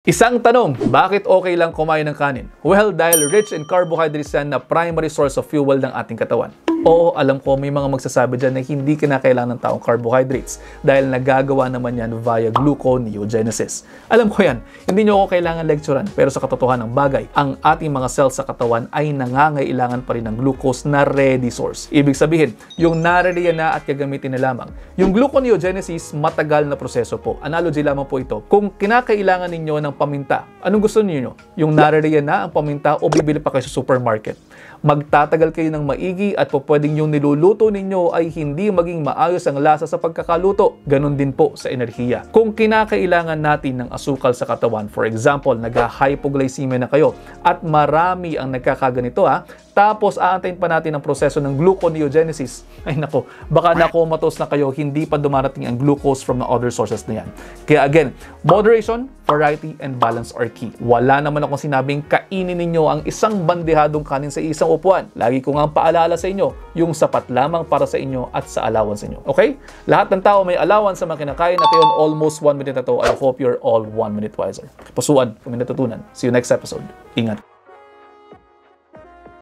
Isang tanong, bakit okay lang kumain ng kanin? Well, dahil rich in carbohydrates yan na primary source of fuel ng ating katawan. Oo, alam ko may mga magsasabi dyan na hindi kinakailangan ng taong carbohydrates dahil nagagawa naman yan via gluconeogenesis. Alam ko yan, hindi nyo ako kailangan lecturean, pero sa katotohanan ng bagay, ang ating mga cells sa katawan ay nangangailangan pa rin ng glucose na ready source. Ibig sabihin, yung naririyan na at gagamitin na lamang. Yung gluconeogenesis, matagal na proseso po. Analogy lamang po ito. Kung kinakailangan ninyo ng paminta, anong gusto niyo? Yung naririyan na ang paminta o bibili pa kayo sa supermarket? Magtatagal kayo ng maigi at po pwedeng yung niluluto ninyo ay hindi maging maayos ang lasa sa pagkakaluto. Ganon din po sa enerhiya. Kung kinakailangan natin ng asukal sa katawan, for example, nag-hypoglycemia na kayo at marami ang nagkakaganito tapos aantayin pa natin ang proseso ng gluconeogenesis, ay nako, baka nakomatos na kayo, hindi pa dumarating ang glucose from the other sources na yan. Kaya again, moderation, variety, and balance are key. Wala naman akong sinabing kainin ninyo ang isang bandehadong kanin sa isang upuan. Lagi ko nga paalala sa inyo, yung sapat lamang para sa inyo at sa allowance inyo. Okay? Lahat ng tao may allowance sa mga kinakain at yun, almost 1 minute na to. I hope you're all 1 minute wiser. Pusuan, kung may natutunan. See you next episode. Ingat.